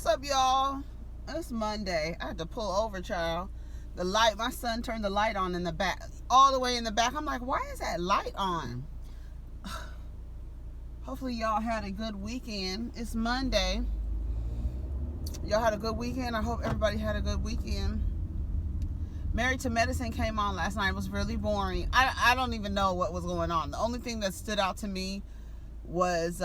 What's up, y'all? It's Monday. I had to pull over, child. The light, my son turned the light on in the back, all the way in the back. I'm like, why is that light on? Hopefully y'all had a good weekend. It's Monday. Y'all had a good weekend. I hope everybody had a good weekend. Married to Medicine came on last night. It was really boring. I don't even know what was going on. The only thing that stood out to me was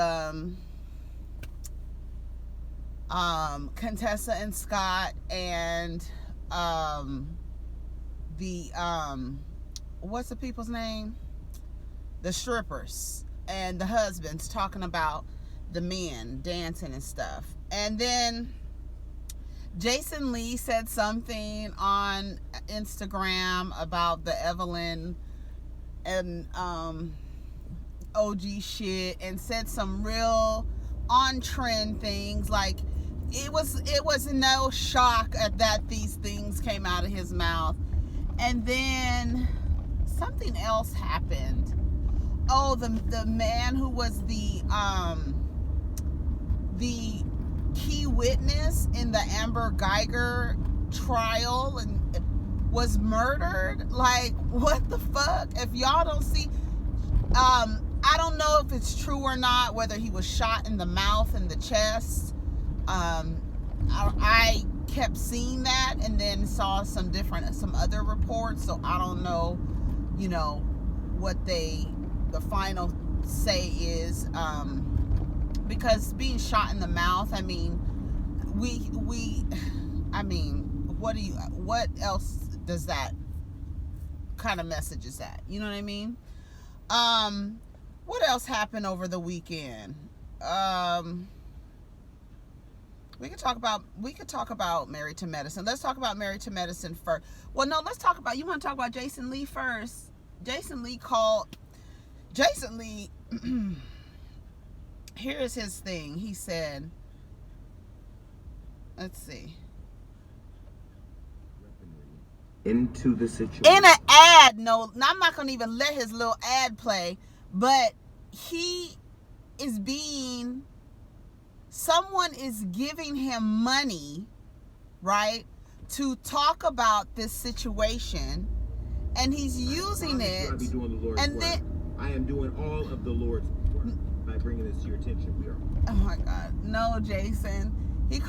Contessa and Scott and what's the people's name? The strippers and the husbands talking about the men dancing and stuff. And then Jason Lee said something on Instagram about the Evelyn and OG shit, and said some real on trend things. Like it was no shock at that these things came out of his mouth. And then something else happened. Oh, the man who was the key witness in the Amber Geiger trial and was murdered. Like, what the fuck? If y'all don't see, I don't know if it's true or not, whether he was shot in the mouth and the chest. I kept seeing that and then saw some other reports, so I don't know, what the final say is, because being shot in the mouth, I mean, what else does that kind of message is that? You know what I mean? What else happened over the weekend? We could talk about Married to Medicine. Let's talk about Married to Medicine first. Well, no, you want to talk about Jason Lee first. Jason Lee, here's his thing. He said, let's see. Into the situation. In an ad, no, I'm not going to even let his little ad play, but someone is giving him money, right, to talk about this situation, and he's using it. I be doing the Lord's work. I am doing all of the Lord's work by bringing this to your attention. We are. Oh my God, no, Jason. He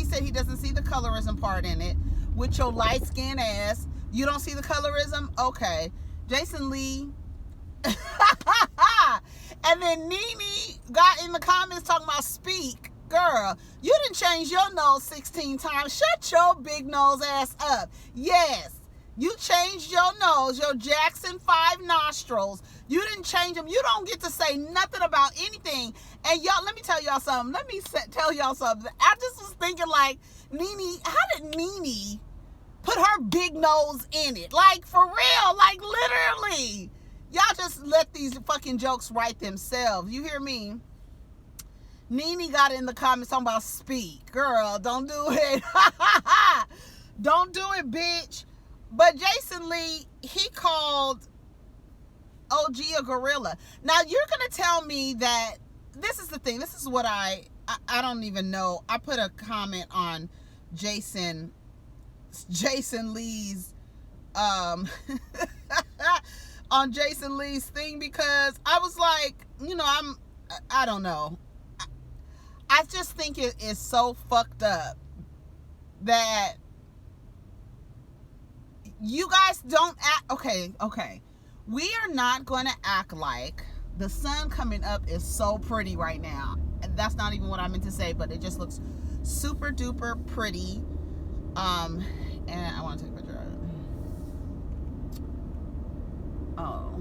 said he doesn't see the colorism part in it. With your light skin ass, you don't see the colorism? Okay. Jason Lee. And then Nene got in the comments talking about speak. Girl, you didn't change your nose 16 times. Shut your big nose ass up. Yes, you changed your nose, your Jackson 5 nostrils. You didn't change them. You don't get to say nothing about anything. And y'all, let me tell y'all something. I just was thinking, like, Nene, how did Nene put her big nose in it? Like, for real, like, literally. Y'all just let these fucking jokes write themselves. You hear me? Nene got in the comments talking about speak. Girl, don't do it. Don't do it, bitch. But Jason Lee, he called OG a gorilla. Now, you're going to tell me that this is the thing. This is what I don't even know. I put a comment on Jason Lee's on Jason Lee's thing, because I was like, I don't know. I just think it is so fucked up that you guys don't act. Okay. We are not going to act like the sun coming up is so pretty right now. And that's not even what I meant to say, but it just looks super duper pretty. And I want to take a picture of it. Oh,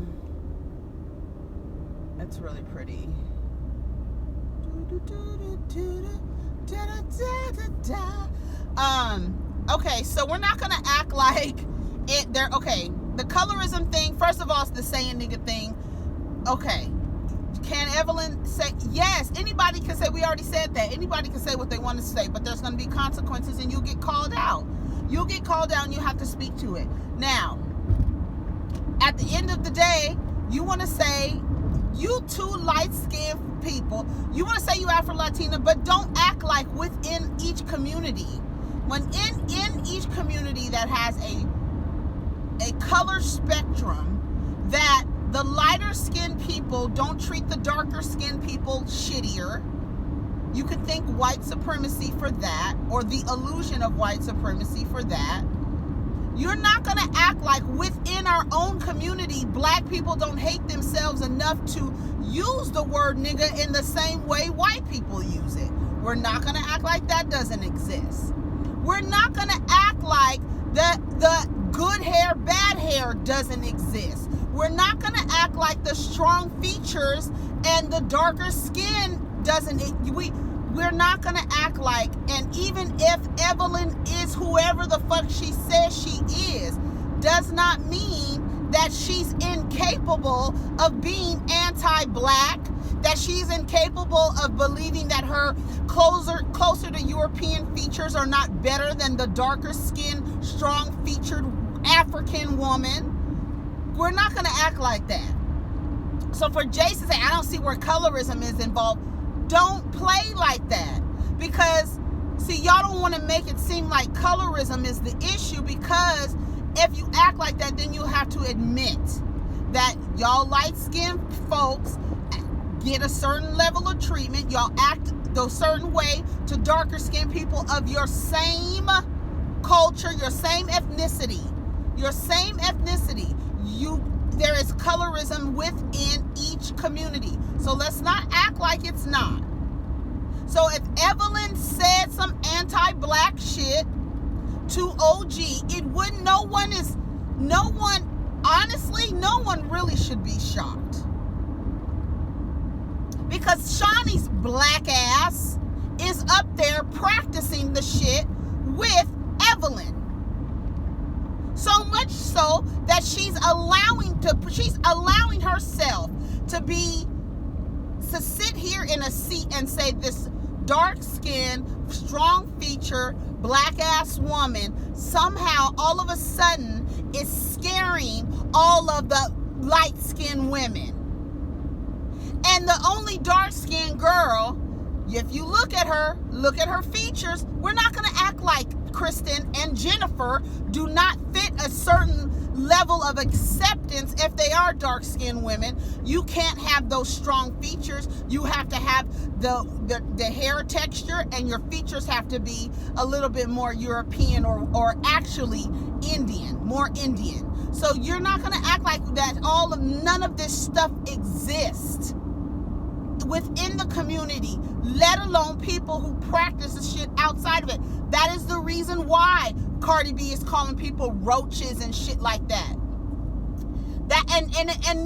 it's really pretty. Okay, so we're not gonna act like it there. Okay, the colorism thing, first of all, it's the saying nigga thing. Okay, can Evelyn say yes? Anybody can say, we already said that. Anybody can say what they want to say, but there's gonna be consequences and you'll get called out. You'll get called out and you have to speak to it. Now, at the end of the day, you want to say you two light-skinned people, you want to say you Afro-Latina, but don't act like within each community. When in each community that has a color spectrum, that the lighter-skinned people don't treat the darker-skinned people shittier. You can thank white supremacy for that, or the illusion of white supremacy for that. You're not going to act like within our own community, black people don't hate themselves enough to use the word nigga in the same way white people use it. We're not going to act like that doesn't exist. We're not going to act like the good hair, bad hair doesn't exist. We're not going to act like the strong features and the darker skin doesn't. We're not going to act like, and even if Evelyn is whoever the fuck she says she is, does not mean that she's incapable of being anti-black, that she's incapable of believing that her closer to European features are not better than the darker skinned, strong featured African woman. We're not going to act like that. So for Jason to say, I don't see where colorism is involved, don't play like that. Because, see, y'all don't want to make it seem like colorism is the issue, because if you act like that, then you have to admit that y'all light-skinned folks get a certain level of treatment. Y'all act a certain way to darker-skinned people of your same culture, your same ethnicity. There is colorism within each community. So let's not act like it's not. So if Evelyn said some anti-black shit to OG, honestly, no one really should be shocked. Because Shaunie's black ass is up there practicing the shit with Evelyn. So much so that she's allowing herself to sit here in a seat and say this dark-skinned, strong-featured, black-ass woman somehow all of a sudden is scaring all of the light-skinned women. And the only dark-skinned girl, if you look at her features, we're not going to act like Kristen and Jennifer do not fit a certain level of acceptance if they are dark-skinned women. You can't have those strong features. You have to have the hair texture, and your features have to be a little bit more European or actually Indian, more Indian. So you're not going to act like that none of this stuff exists within the community, let alone people who practice the shit outside of it. That is the reason why Cardi B is calling people roaches and shit like that. And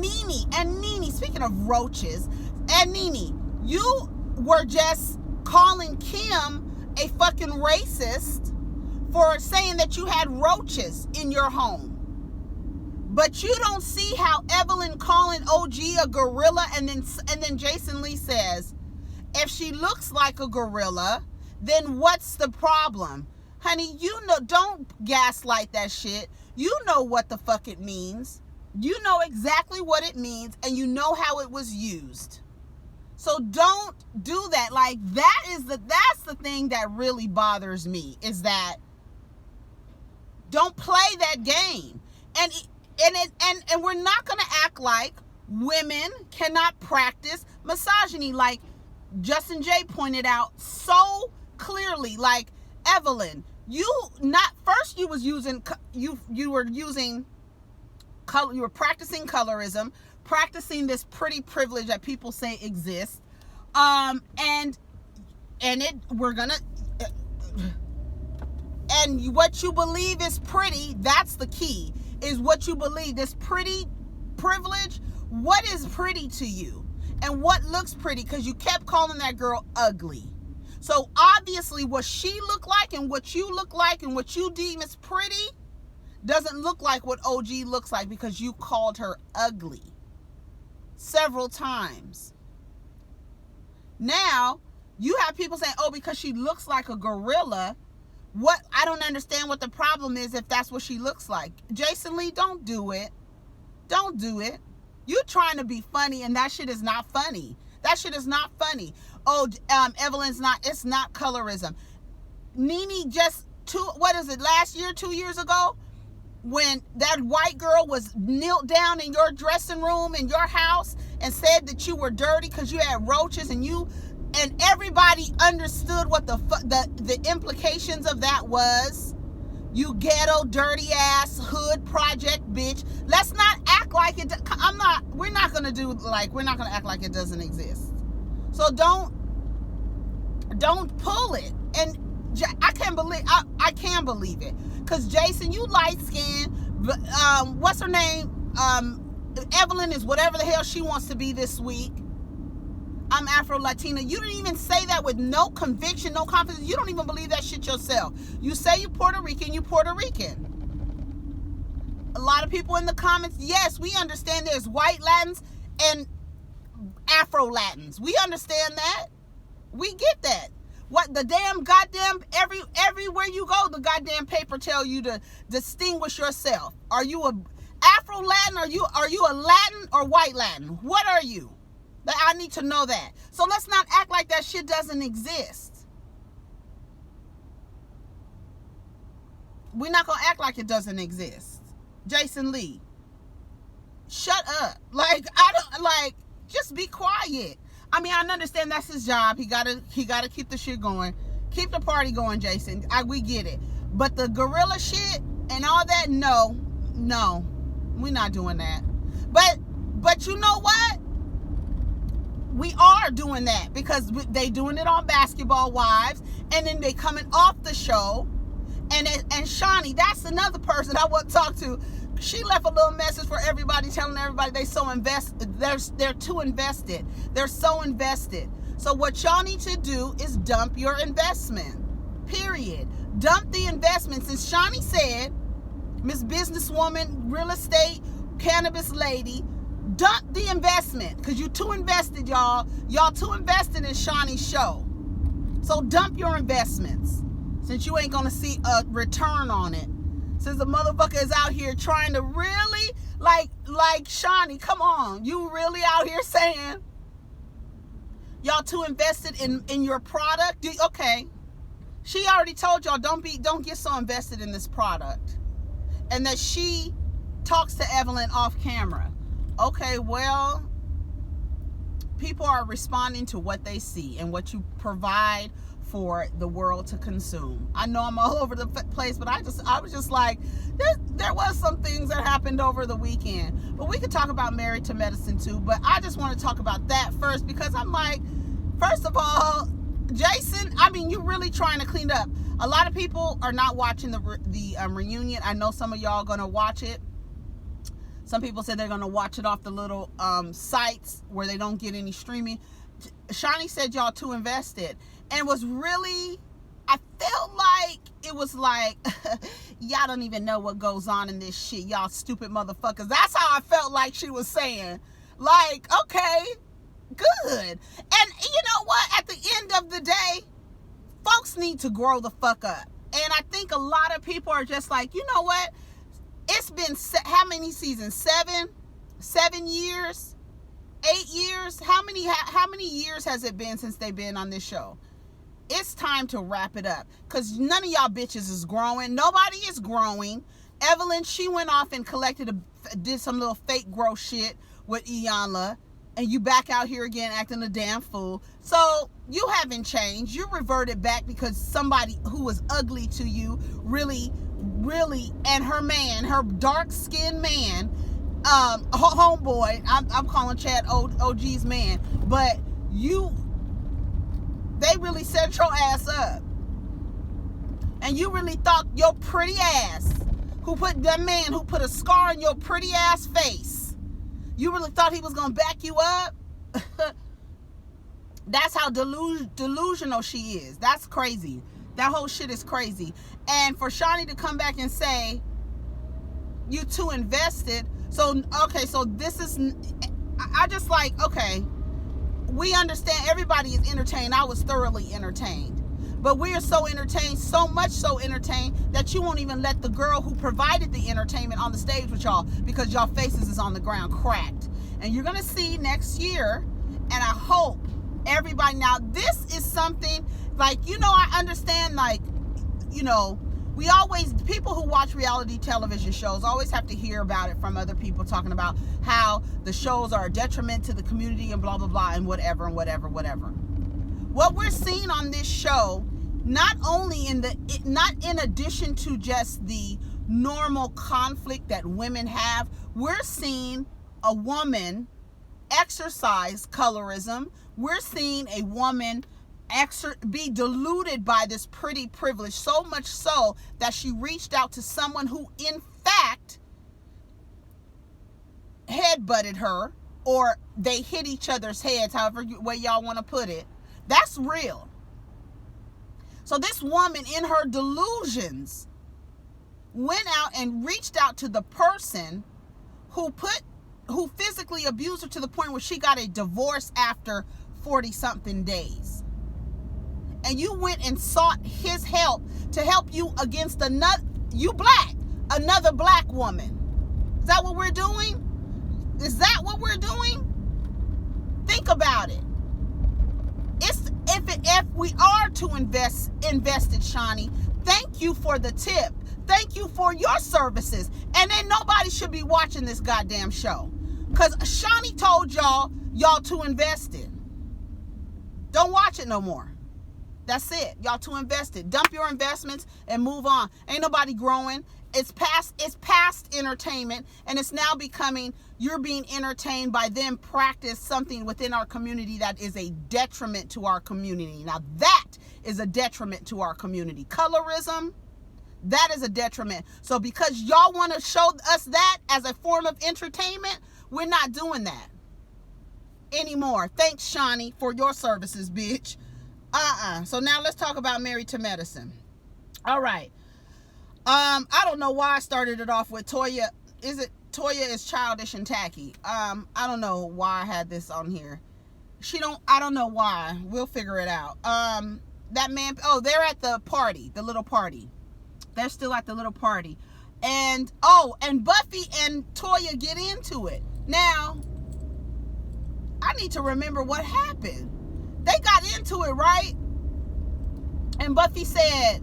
Nene, speaking of roaches, and Nene, you were just calling Kim a fucking racist for saying that you had roaches in your home. But you don't see how Evelyn calling OG a gorilla, and then Jason Lee says, if she looks like a gorilla, then what's the problem? Honey, don't gaslight that shit. You know what the fuck it means. You know exactly what it means, and you know how it was used. So don't do that. Like, that's the thing that really bothers me, is that don't play that game. And we're not going to act like women cannot practice misogyny, like Justin J pointed out so clearly. Like, Evelyn, you were practicing colorism, practicing this pretty privilege that people say exists, and what you believe is pretty, that's the key, is what you believe. This pretty privilege, what is pretty to you? And what looks pretty? Because you kept calling that girl ugly. So obviously what she looked like and what you look like and what you deem as pretty doesn't look like what OG looks like, because you called her ugly several times. Now, you have people saying, oh, because she looks like a gorilla. I don't understand what the problem is if that's what she looks like. Jason Lee, don't do it. Don't do it. You trying to be funny, and that shit is not funny. That shit is not funny. Oh, Evelyn's not, it's not colorism. Nene just, last year, 2 years ago, when that white girl was knelt down in your dressing room in your house and said that you were dirty because you had roaches, and everybody understood what the implications of that was. You ghetto, dirty ass, hood project bitch. Let's not act like it. We're not gonna act like it doesn't exist. So don't pull it. And I can believe it. Cause Jason, you light skinned. What's her name? Evelyn is whatever the hell she wants to be this week. I'm Afro-Latina. You didn't even say that with no conviction, no confidence. You don't even believe that shit yourself. You say you're Puerto Rican, you're Puerto Rican. A lot of people in the comments, yes, we understand there's white Latins and Afro-Latins. We understand that. We get that. What the damn goddamn, everywhere you go, the goddamn paper tell you to distinguish yourself. Are you a Afro-Latin? Are you a Latin or white Latin? What are you? I need to know that. So let's not act like that shit doesn't exist. We're not gonna act like it doesn't exist. Jason Lee, shut up. Just be quiet. I mean, I understand that's his job. He gotta keep the shit going, keep the party going, Jason. We get it. But the gorilla shit and all that, no, we're not doing that. But you know what? We are doing that because they doing it on Basketball Wives, and then they coming off the show, and Shaunie, that's another person I want to talk to. She left a little message for everybody, telling everybody they so invested. They're too invested. They're so invested. So what y'all need to do is dump your investment. Period. Dump the investment. Since Shaunie said, Miss Businesswoman, real estate, cannabis lady, dump the investment because you too invested, y'all. Y'all too invested in Shaunie's show. So dump your investments since you ain't gonna see a return on it. Since the motherfucker is out here trying to really, like Shaunie, come on. You really out here saying y'all too invested in your product? Okay. She already told y'all don't get so invested in this product. And that she talks to Evelyn off camera. Okay, well, people are responding to what they see and what you provide for the world to consume. I know I'm all over the place, but I was just like, there was some things that happened over the weekend. But we could talk about Married to Medicine too, but I just want to talk about that first because I'm like, first of all, Jason, I mean, you're really trying to clean up. A lot of people are not watching the reunion. I know some of y'all are going to watch it. Some people said they're going to watch it off the little sites where they don't get any streaming. Shaunie said y'all too invested. And was really, I felt like it was like, y'all don't even know what goes on in this shit. Y'all stupid motherfuckers. That's how I felt like she was saying. Like, okay, good. And you know what? At the end of the day, folks need to grow the fuck up. And I think a lot of people are just like, you know what? It's been how many seasons? 7 years, 8 years. How many years has it been since they've been on this show? It's time to wrap it up because none of y'all bitches is growing. Nobody is growing. Evelyn, she went off and did some little fake gross shit with Iyanla, and you back out here again acting a damn fool. So you haven't changed. You reverted back because somebody who was ugly to you really, and her dark-skinned man, homeboy, I'm calling Chad OG's man, but they really set your ass up. And you really thought your pretty ass, who put a scar on your pretty ass face, you really thought he was going to back you up? That's how delusional she is. That's crazy. That whole shit is crazy. And for Shaunie to come back and say, you too invested. So, okay, so this is, I just like, okay, we understand everybody is entertained. I was thoroughly entertained. But we are so entertained, so much so entertained, that you won't even let the girl who provided the entertainment on the stage with y'all because y'all faces is on the ground cracked. And you're going to see next year, and I hope everybody, now this is something, like, I understand, like, we always, people who watch reality television shows always have to hear about it from other people talking about how the shows are a detriment to the community and blah, blah, blah, and whatever, and whatever, whatever. What we're seeing on this show, not in addition to just the normal conflict that women have, we're seeing a woman exercise colorism. We're seeing a woman be deluded by this pretty privilege, so much so that she reached out to someone who in fact headbutted her, or they hit each other's heads, however way y'all want to put it. That's real. So this woman, in her delusions, went out and reached out to the person who physically abused her to the point where she got a divorce after 40-something days. And you went and sought his help to help you against another black woman. Is that what we're doing? Is that what we're doing? Think about it. If we are to invested, Shaunie, thank you for the tip. Thank you for your services. And then nobody should be watching this goddamn show, because Shaunie told y'all to invest it. Don't watch it no more. That's it. Y'all too invested. Dump your investments and move on. Ain't nobody growing. It's past entertainment, and it's now becoming, you're being entertained by them practice something within our community that is a detriment to our community. Now that is a detriment to our community. Colorism, that is a detriment. So because y'all want to show us that as a form of entertainment, we're not doing that anymore. Thanks, Shaunie, for your services, bitch. So now let's talk about Married to Medicine. All right. I don't know why I started it off with Toya. Toya is childish and tacky. I don't know why I had this on here. I don't know why. We'll figure it out. That man, they're at the party, the little party. They're still at the little party. And Buffy and Toya get into it. Now, I need to remember what happened. They got into it, right? And Buffy said,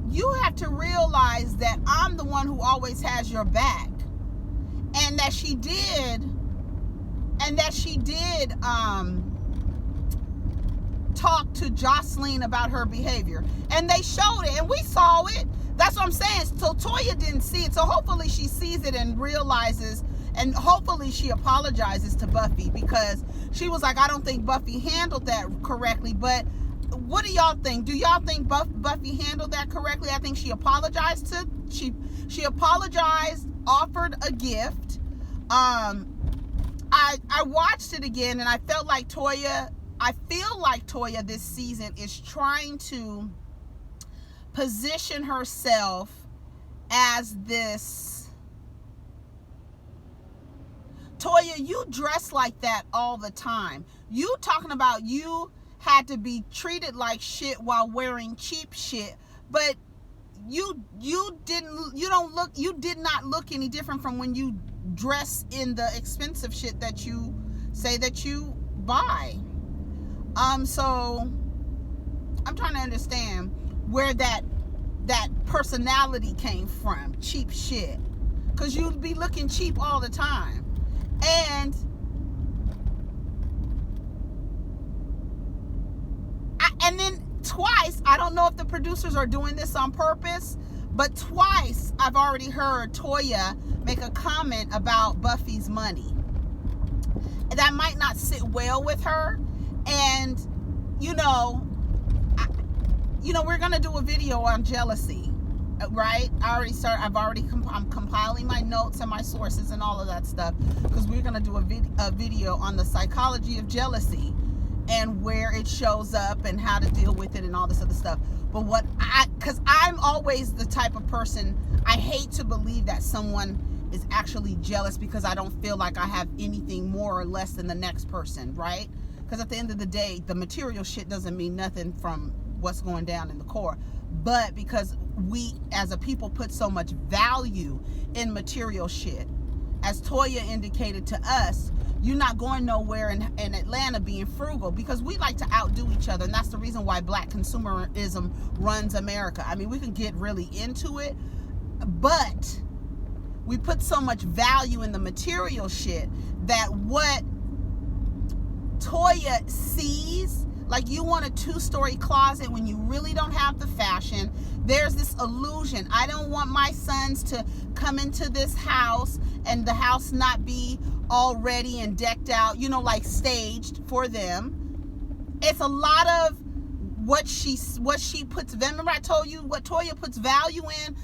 you have to realize that I'm the one who always has your back. And that she did talk to Jocelyn about her behavior. And they showed it, and we saw it. That's what I'm saying. So Toya didn't see it. So hopefully she sees it and realizes, and hopefully she apologizes to Buffy, because she was like, I don't think Buffy handled that correctly. But what do y'all think? Do y'all think Buffy handled that correctly? I think she apologized she apologized, offered a gift. I watched it again, and I feel like Toya this season is trying to position herself as this. Toya, you dress like that all the time. You talking about you had to be treated like shit while wearing cheap shit, but you did not look any different from when you dress in the expensive shit that you say that you buy. So I'm trying to understand where that personality came from. Cheap shit, because you'd be looking cheap all the time. And then twice, I don't know if the producers are doing this on purpose, but twice I've already heard Toya make a comment about Buffy's money. That might not sit well with her. And, we're going to do a video on jealousy, right? I'm compiling my notes and my sources and all of that stuff, because we're going to do a video on the psychology of jealousy and where it shows up and how to deal with it and all this other stuff. But because I'm always the type of person, I hate to believe that someone is actually jealous because I don't feel like I have anything more or less than the next person, right? Because at the end of the day, the material shit doesn't mean nothing from what's going down in the core. But because we as a people put so much value in material shit, as Toya indicated to us, you're not going nowhere in Atlanta being frugal, because we like to outdo each other, and that's the reason why black consumerism runs America. I mean, we can get really into it, but we put so much value in the material shit that what Toya sees, like, you want a 2-story closet when you really don't have the fashion. There's this illusion. I don't want my sons to come into this house and the house not be all ready and decked out, you know, like staged for them. It's a lot of what she puts. Remember I told you what Toya puts value in?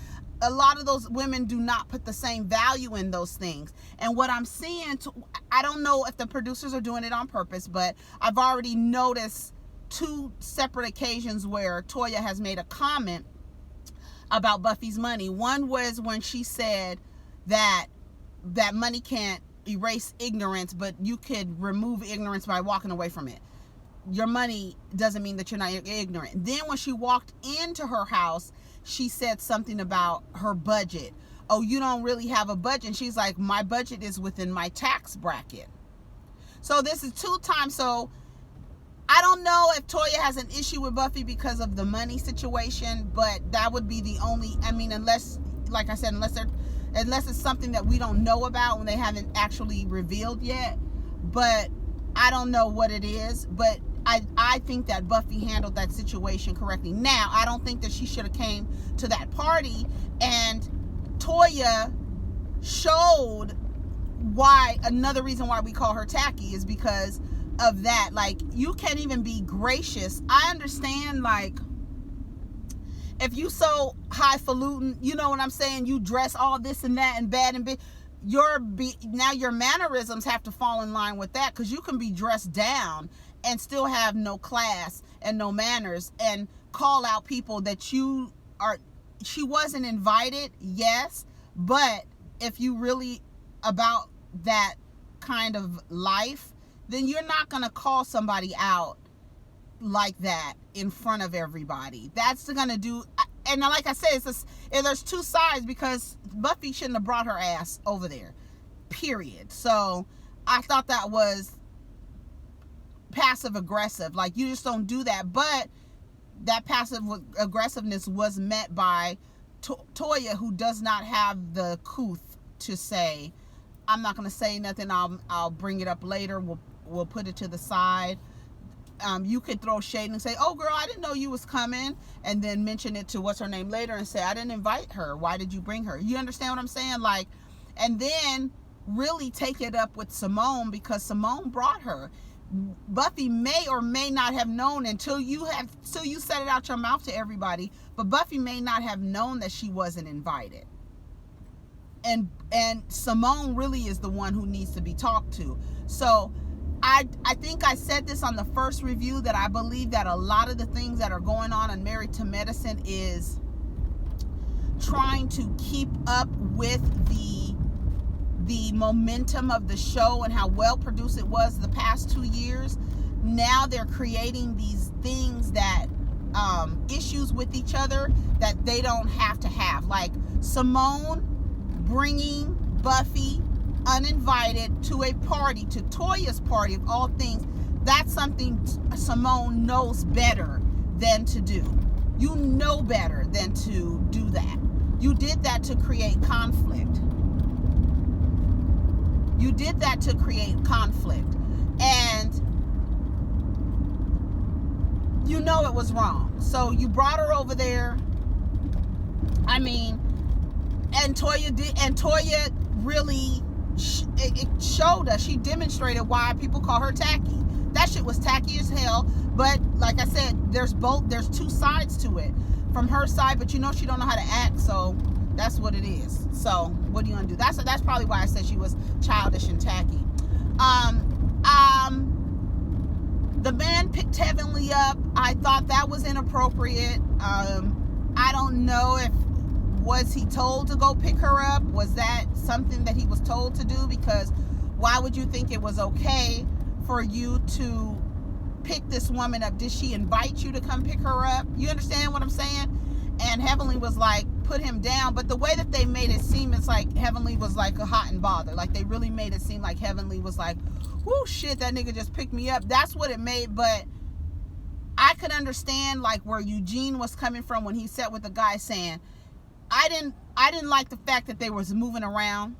A lot of those women do not put the same value in those things. And what I'm seeing, I don't know if the producers are doing it on purpose, but I've already noticed 2 separate occasions where Toya has made a comment about Buffy's money. One was when she said that money can't erase ignorance, but you could remove ignorance by walking away from it. Your money doesn't mean that you're not ignorant. Then when she walked into her house, she said something about her budget. Oh, you don't really have a budget. And she's like, my budget is within my tax bracket. So this is 2 times. So I don't know if Toya has an issue with Buffy because of the money situation, but that would be the only, I mean, unless, like I said, unless it's something that we don't know about when they haven't actually revealed yet. But I don't know what it is, but I think that Buffy handled that situation correctly. Now, I don't think that she should have came to that party, and Toya showed why, another reason why we call her tacky is because of that. Like, you can't even be gracious. I understand, like, if you so highfalutin, you know what I'm saying, you dress all this and that and bad and big, now your mannerisms have to fall in line with that, because you can be dressed down and still have no class and no manners and call out people that she wasn't invited, yes, but if you really about that kind of life, then you're not going to call somebody out like that in front of everybody. That's going to do, and like I said, there's 2 sides, because Buffy shouldn't have brought her ass over there, period. So I thought that was passive aggressive. Like, you just don't do that. But that passive aggressiveness was met by Toya, who does not have the couth to say, I'm not going to say nothing, I'll bring it up later, we'll put it to the side. You could throw shade and say, oh girl, I didn't know you was coming, and then mention it to what's her name later and say, I didn't invite her, why did you bring her? You understand what I'm saying? Like, and then really take it up with Simone, because Simone brought her. Buffy may or may not have known until you said it out your mouth to everybody, but Buffy may not have known that she wasn't invited. And Simone really is the one who needs to be talked to. So I think I said this on the first review, that I believe that a lot of the things that are going on in Married to Medicine is trying to keep up with the momentum of the show and how well produced it was the past 2 years. Now they're creating these things that issues with each other that they don't have to have, like Simone bringing Buffy uninvited to a party, to Toya's party of all things. That's something Simone knows better than to do. You know better than to do that. You did that to create conflict. You did that to create conflict. And you know it was wrong. So you brought her over there. I mean, and Toya really it showed us, she demonstrated why people call her tacky. That shit was tacky as hell. But like I said, there's 2 sides to it from her side, but you know she don't know how to act, so that's what it is. So what are you gonna do? That's probably why I said she was childish and tacky. The man picked Heavenly up. I thought that was inappropriate. I don't know if, was he told to go pick her up? Was that something that he was told to do? Because why would you think it was okay for you to pick this woman up? Did she invite you to come pick her up? You understand what I'm saying? And Heavenly was like, put him down. But the way that they made it seem, it's like Heavenly was like a hot and bothered. Like, they really made it seem like Heavenly was like, whoo, shit, that nigga just picked me up. That's what it made. But I could understand like where Eugene was coming from when he sat with the guy saying, I didn't like the fact that they was moving around.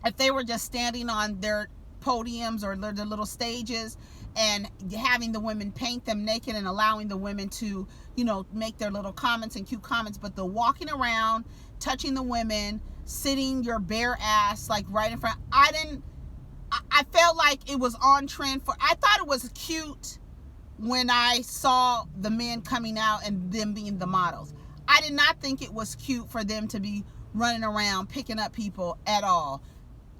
If they were just standing on their podiums or their little stages and having the women paint them naked and allowing the women to, you know, make their little comments and cute comments, but the walking around, touching the women, sitting your bare ass like right in front, I felt like it was on trend for, I thought it was cute when I saw the men coming out and them being the models. I did not think it was cute for them to be running around picking up people at all.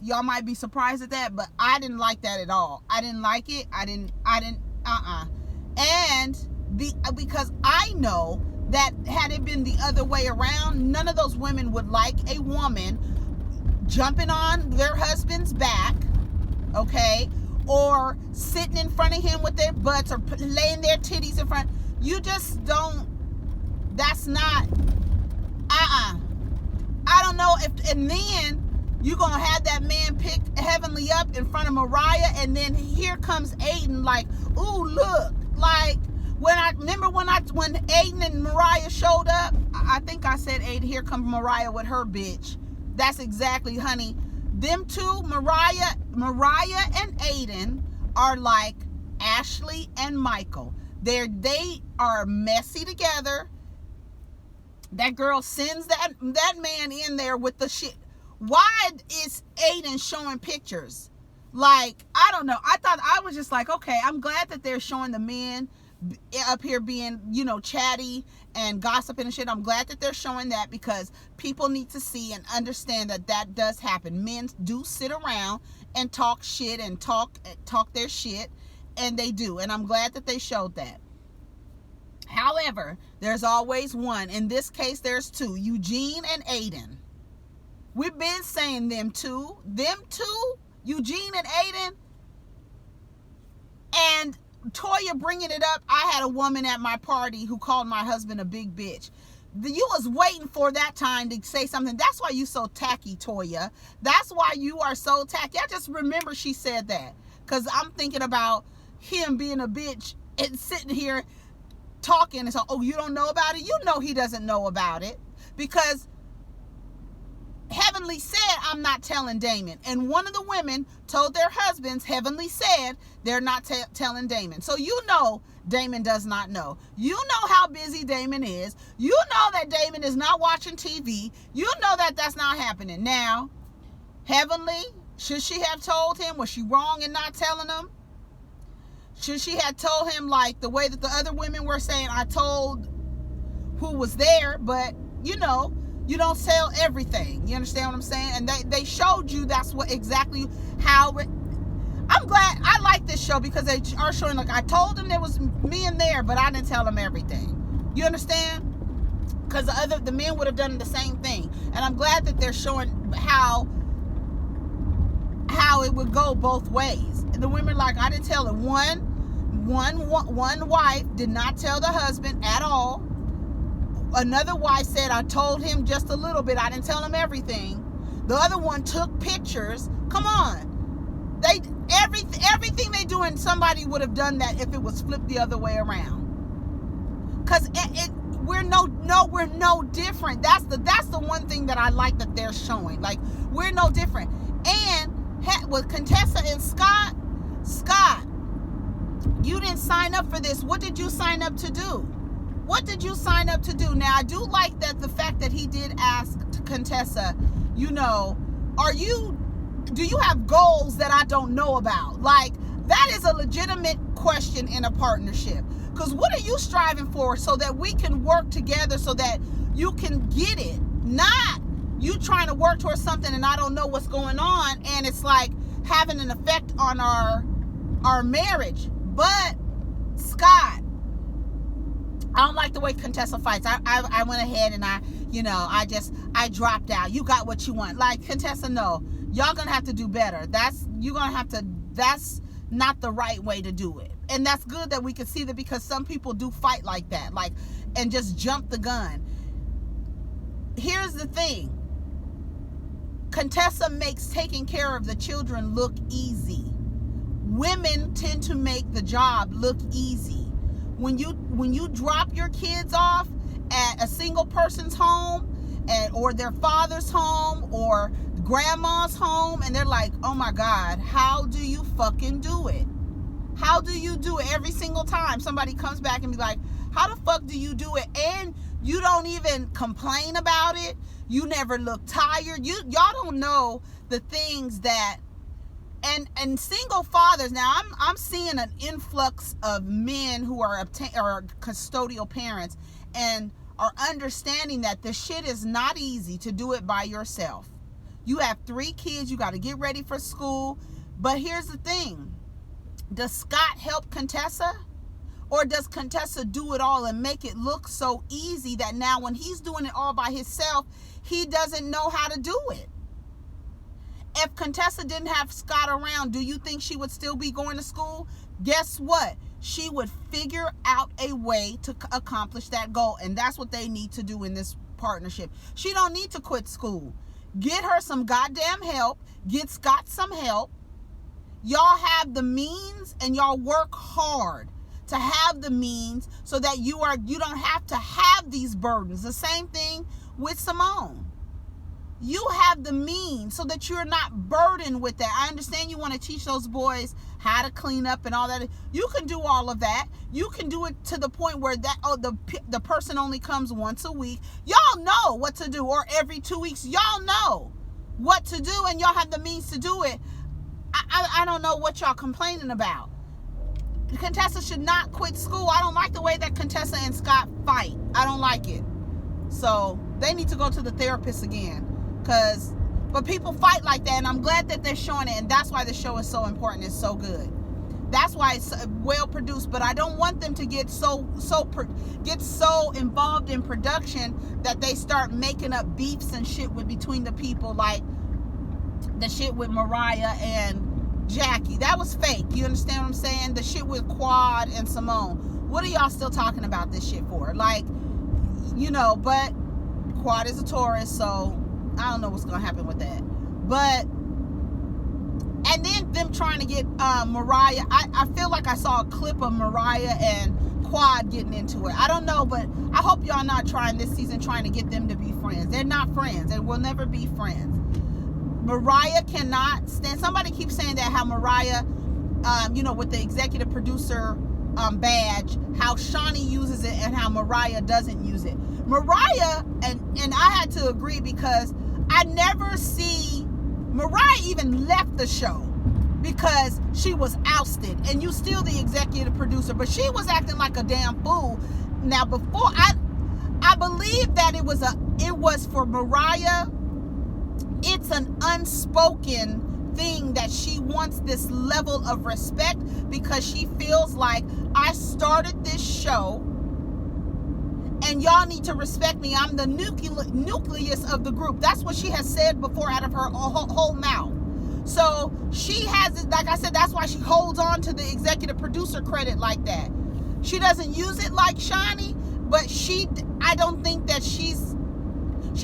Y'all might be surprised at that, but I didn't like that at all. I didn't like it. And because I know that had it been the other way around, none of those women would like a woman jumping on their husband's back, okay, or sitting in front of him with their butts or laying their titties in front. You just don't, that's not, I don't know if, and then you're going to have that man pick Heavenly up in front of Mariah, and then here comes Aiden like, ooh, look. Like, when Aiden and Mariah showed up, I think I said, Aiden, here comes Mariah with her bitch. That's exactly, honey. Them two, Mariah and Aiden, are like Ashley and Michael. They are messy together. That girl sends that man in there with the shit. Why is Aiden showing pictures? Like, I don't know. I was just like, okay, I'm glad that they're showing the men up here being, you know, chatty and gossiping and shit. I'm glad that they're showing that because people need to see and understand that that does happen. Men do sit around and talk shit and talk their shit, and they do. And I'm glad that they showed that. However, there's always one. In this case, there's two. Eugene and Aiden. We've been saying them two, Eugene and Aiden, and Toya bringing it up. I had a woman at my party who called my husband a big bitch. You was waiting for that time to say something. That's why you so tacky, Toya. That's why you are so tacky. I just remember she said that because I'm thinking about him being a bitch and sitting here talking and so, oh, you don't know about it? You know he doesn't know about it because Heavenly said, I'm not telling Damon. And one of the women told their husbands, Heavenly said, they're not telling Damon. So you know Damon does not know. You know how busy Damon is. You know that Damon is not watching TV. You know that that's not happening. Now, Heavenly, should she have told him? Was she wrong in not telling him? Should she have told him like the way that the other women were saying, I told who was there, but you know, you don't sell everything. You understand what I'm saying? And they showed you that's what exactly how it, I'm glad I like this show because they are showing like I told them there was men there, but I didn't tell them everything. You understand? Because the men would have done the same thing. And I'm glad that they're showing how it would go both ways. And the women like I didn't tell them. One wife did not tell the husband at all. Another wife said, I told him just a little bit. I didn't tell him everything. The other one took pictures. Come on. Everything they do, and somebody would have done that if it was flipped the other way around. Because we're no different. That's the one thing that I like that they're showing. Like, we're no different. And with Contessa and Scott, you didn't sign up for this. What did you sign up to do? What did you sign up to do? Now, I do like that the fact that he did ask Contessa, you know, do you have goals that I don't know about? Like, that is a legitimate question in a partnership. Because what are you striving for so that we can work together so that you can get it? Not you trying to work towards something and I don't know what's going on and it's like having an effect on our marriage. But, Scott, I don't like the way Contessa fights. I went ahead and I dropped out. You got what you want. Like, Contessa, no. Y'all gonna have to do better. That's not the right way to do it. And that's good that we can see that because some people do fight like that. Like, and just jump the gun. here's the thing. Contessa makes taking care of the children look easy. Women tend to make the job look easy. When you drop your kids off at a single person's home, or their father's home, or grandma's home, and they're like, oh my God, how do you fucking do it? How do you do it? Every single time somebody comes back and be like, how the fuck do you do it? And you don't even complain about it. You never look tired. Y'all don't know the things that, and single fathers. Now I'm seeing an influx of men who are custodial parents and are understanding that the shit is not easy to do it by yourself. You have 3 kids. You got to get ready for school. But here's the thing. Does Scott help Contessa? Or does Contessa do it all and make it look so easy that now when he's doing it all by himself, he doesn't know how to do it? If Contessa didn't have Scott around, do you think she would still be going to school? Guess what? She would figure out a way to accomplish that goal. And that's what they need to do in this partnership. She don't need to quit school. Get her some goddamn help. Get Scott some help. Y'all have the means, and y'all work hard to have the means so that you don't have to have these burdens. The same thing with Simone. You have the means so that you're not burdened with that. I understand you want to teach those boys how to clean up and all that. You can do all of that. You can do it to the point where the person only comes once a week. Y'all know what to do, or every 2 weeks. Y'all know what to do, and y'all have the means to do it. I don't know what y'all complaining about. Contessa should not quit school. I don't like the way that Contessa and Scott fight. I don't like it. So they need to go to the therapist again. But people fight like that, and I'm glad that they're showing it, and that's why the show is so important. It's so good. That's why it's well produced. But I don't want them to get so involved in production that they start making up beefs and shit between the people, like the shit with Mariah and Jackie. That was fake. You understand what I'm saying? The shit with Quad and Simone. What are y'all still talking about this shit for? Like, but Quad is a Taurus, so I don't know what's gonna happen with that. But and then them trying to get Mariah. I feel like I saw a clip of Mariah and Quad getting into it. I don't know, but I hope y'all not trying this season trying to get them to be friends. They're not friends. They will never be friends. Mariah cannot stand. Somebody keeps saying that how Mariah, with the executive producer badge, how Shaunie uses it and how Mariah doesn't use it. Mariah, and I had to agree because I never see Mariah even left the show because she was ousted, and you still the executive producer, but she was acting like a damn fool. Now before I believe that it was for Mariah. It's an unspoken thing that she wants this level of respect because she feels like I started this show and y'all need to respect me. I'm the nucleus of the group. That's what she has said before out of her whole mouth. So she has it, like I said, that's why she holds on to the executive producer credit like that. She doesn't use it like Shaunie, but I don't think that she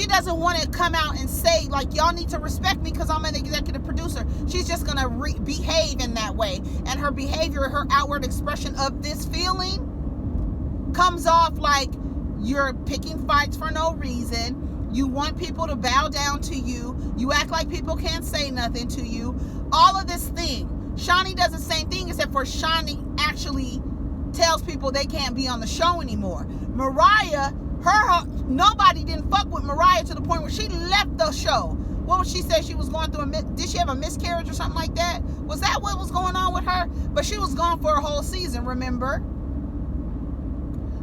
doesn't want to come out and say, like, y'all need to respect me because I'm an executive producer. She's just going to behave in that way. And her behavior, her outward expression of this feeling comes off like you're picking fights for no reason. You want people to bow down to you. You act like people can't say nothing to you. All of this thing. Shaunie does the same thing, except for Shaunie actually tells people they can't be on the show anymore. Mariah, nobody didn't fuck with Mariah to the point where she left the show. What was she say? She was going through did she have a miscarriage or something like that? Was that what was going on with her? But she was gone for a whole season, remember?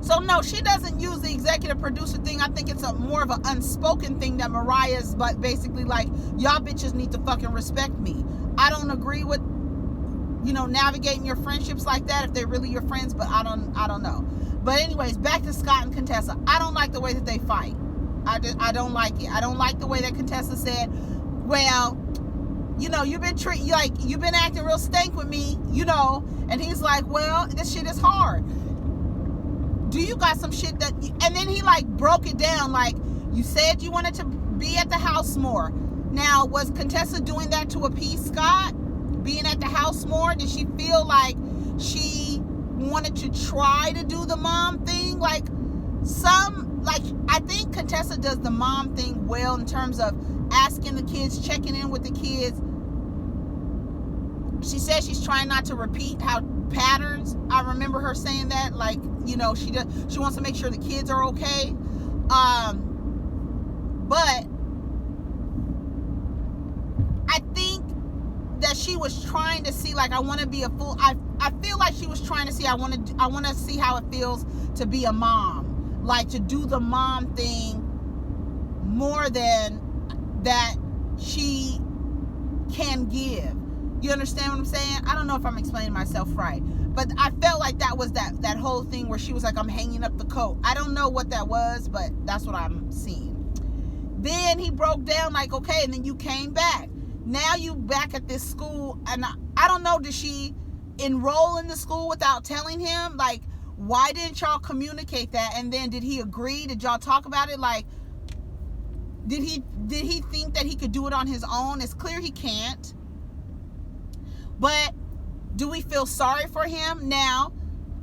So no, she doesn't use the executive producer thing. I think it's more of an unspoken thing that Mariah is basically like, y'all bitches need to fucking respect me. I don't agree with, navigating your friendships like that if they're really your friends, but I don't know. But anyways, back to Scott and Contessa. I don't like the way that they fight. I don't like it. I don't like the way that Contessa said, well, you've been acting real stank with me, and he's like, well, this shit is hard. Do you got some shit and then he like broke it down like, You said you wanted to be at the house more. Now, was Contessa doing that to appease Scott? Being at the house more? Did she feel like she wanted to try to do the mom thing? I think Contessa does the mom thing well in terms of asking the kids, checking in with the kids. She says she's trying not to repeat patterns. I remember her saying that, she wants to make sure the kids are okay. But I think that she was trying to see, I want to be a full. I feel like she was trying to see. I want to see how it feels to be a mom, to do the mom thing more than that she can give. You understand what I'm saying? I don't know if I'm explaining myself right, but I felt like that was that whole thing where she was like, I'm hanging up the coat. I don't know what that was, but that's what I'm seeing. Then he broke down okay, and then you came back. Now you back at this school, and I don't know, did she enroll in the school without telling him? Why didn't y'all communicate that? And then did he agree? Did y'all talk about it? Did he think that he could do it on his own? It's clear he can't. But do we feel sorry for him now?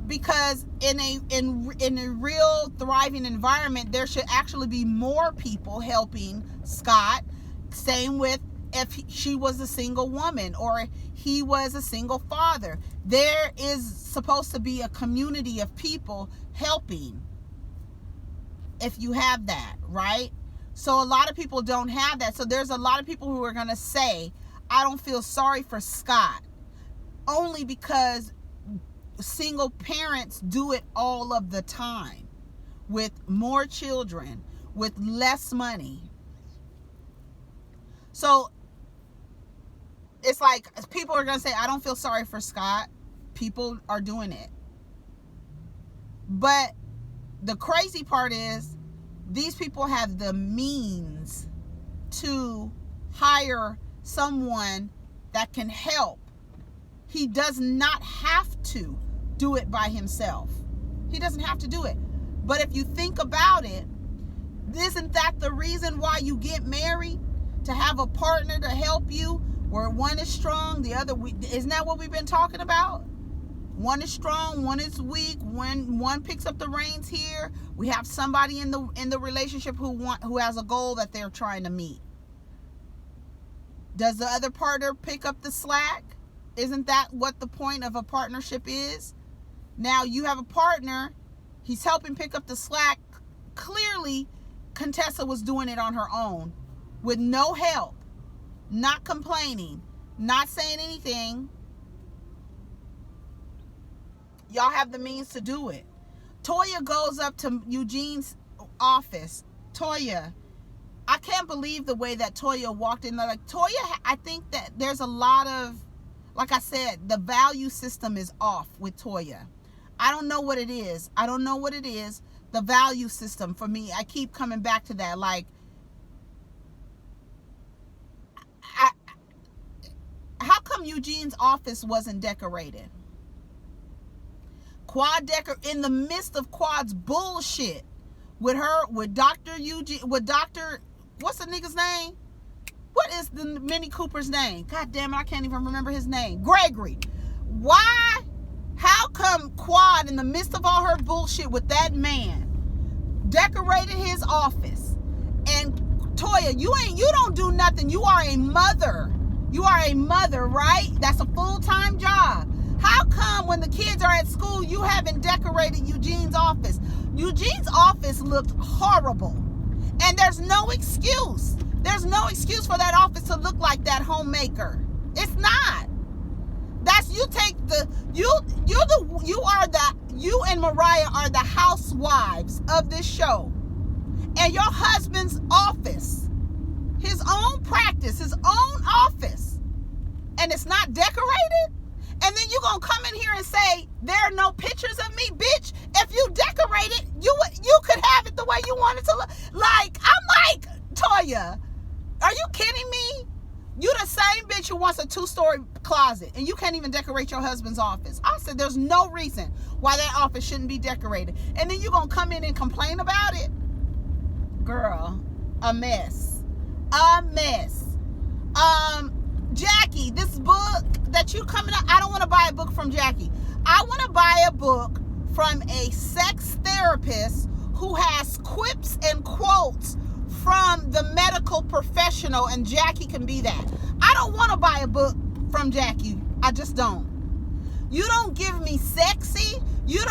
Because in a real thriving environment, there should actually be more people helping Scott. Same with if she was a single woman or he was a single father. There is supposed to be a community of people helping if you have that, right? So a lot of people don't have that. So there's a lot of people who are going to say, I don't feel sorry for Scott, only because single parents do it all of the time with more children, with less money. So it's people are going to say, I don't feel sorry for Scott. People are doing it. But the crazy part is these people have the means to hire someone that can help. He does not have to do it by himself. He doesn't have to do it. But if you think about it, isn't that the reason why you get married? To have a partner to help you, where one is strong, the other weak. Isn't that what we've been talking about? One is strong, one is weak. When one picks up the reins here, we have somebody in the relationship who has a goal that they're trying to meet. Does the other partner pick up the slack? Isn't that what the point of a partnership is? Now you have a partner, he's helping pick up the slack. Clearly, Contessa was doing it on her own with no help, not complaining, not saying anything. Y'all have the means to do it. Toya goes up to Eugene's office. Toya, I can't believe the way that Toya walked in there. Toya, I think that there's a lot of, like I said, the value system is off with Toya. I don't know what it is. The value system for me, I keep coming back to that. How come Eugene's office wasn't decorated? Quad in the midst of Quad's bullshit with Dr. Eugene, what's the nigga's name? What is the Mini Cooper's name? God damn it, I can't even remember his name. Gregory. Why? How come Quad, in the midst of all her bullshit with that man, decorated his office? And Toya, you don't do nothing. You are a mother. You are a mother, right? That's a full-time job. How come when the kids are at school, you haven't decorated Eugene's office? Eugene's office looked horrible. And there's no excuse. There's no excuse for that office to look like that homemaker. It's not. You and Mariah are the housewives of this show. And your husband's office, his own practice, his own office, and it's not decorated? And then you're going to come in here and say, there are no pictures of me, bitch. If you decorate it, you could have it the way you want it to look. I'm like, Toya, are you kidding me? You the same bitch who wants a 2-story closet, and you can't even decorate your husband's office. I said there's no reason why that office shouldn't be decorated. And then you're going to come in and complain about it? girl, a mess. Jackie, this book that you coming up, I don't want to buy a book from Jackie. I want to buy a book from a sex therapist who has quips and quotes from the medical professional, and Jackie can be that. I don't want to buy a book from Jackie. I just don't. You don't give me sexy. You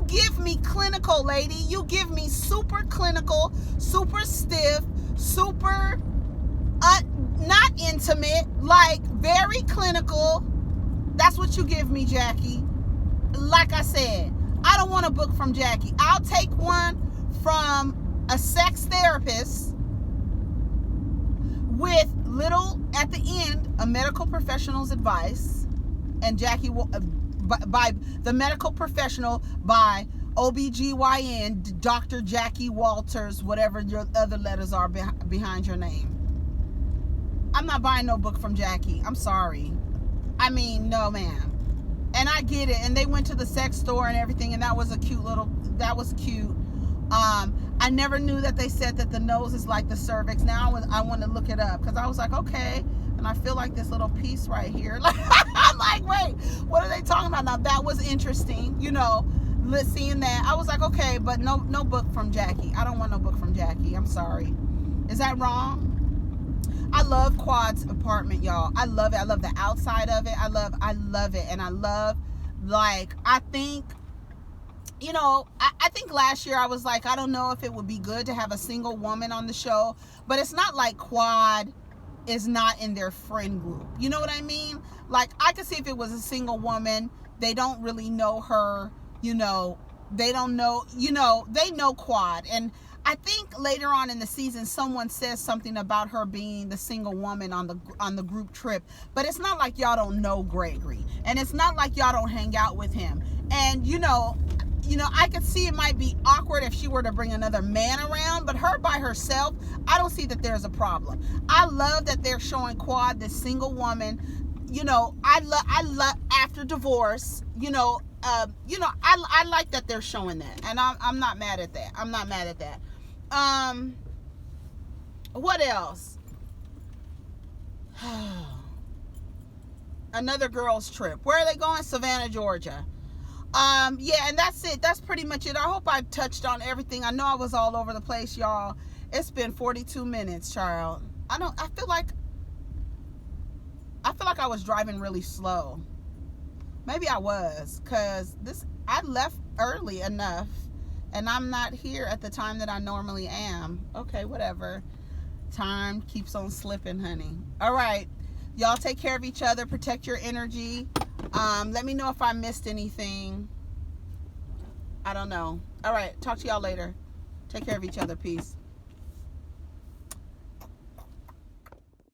give me clinical, lady. You give me super clinical, super stiff, super not intimate, like very clinical. That's what you give me, Jackie. Like I said, I don't want a book from Jackie. I'll take one from a sex therapist with little, at the end, a medical professional's advice. And Jackie will, by the medical professional, by OBGYN, Dr. Jackie Walters, whatever your other letters are behind your name. I'm not buying no book from Jackie. I'm sorry. I mean, no, ma'am. And I get it. And they went to the sex store and everything, and that was cute. I never knew that they said that the nose is like the cervix. Now I want to look it up, because I was like, okay. And I feel like this little piece right here. I'm like, wait, what are they talking about? Now that was interesting, seeing that. I was like, okay, but no book from Jackie. I don't want no book from Jackie. I'm sorry. Is that wrong? I love Quad's apartment, y'all. I love it. I love the outside of it. I love it. And I love, I think, I think last year I was like, I don't know if it would be good to have a single woman on the show, but it's not like Quad is not in their friend group. You know what I mean? Like, I could see if it was a single woman, they don't really know her, they don't know, they know Quad. And I think later on in the season, someone says something about her being the single woman on the group trip. But it's not like y'all don't know Gregory, and it's not like y'all don't hang out with him. And I could see it might be awkward if she were to bring another man around, but her by herself, I don't see that there's a problem. I love that they're showing Quad, this single woman. I love after divorce. I like that they're showing that, and I'm not mad at that. I'm not mad at that. What else? Another girls' trip. Where are they going? Savannah, Georgia. Yeah, and that's it. That's pretty much it. I hope I touched on everything. I know I was all over the place, y'all. It's been 42 minutes, child. I feel like I was driving really slow. Maybe I was, because I left early enough, and I'm not here at the time that I normally am. Okay, whatever. Time keeps on slipping, honey. All right. Y'all take care of each other. Protect your energy. Let me know if I missed anything. I don't know. All right. Talk to y'all later. Take care of each other. Peace.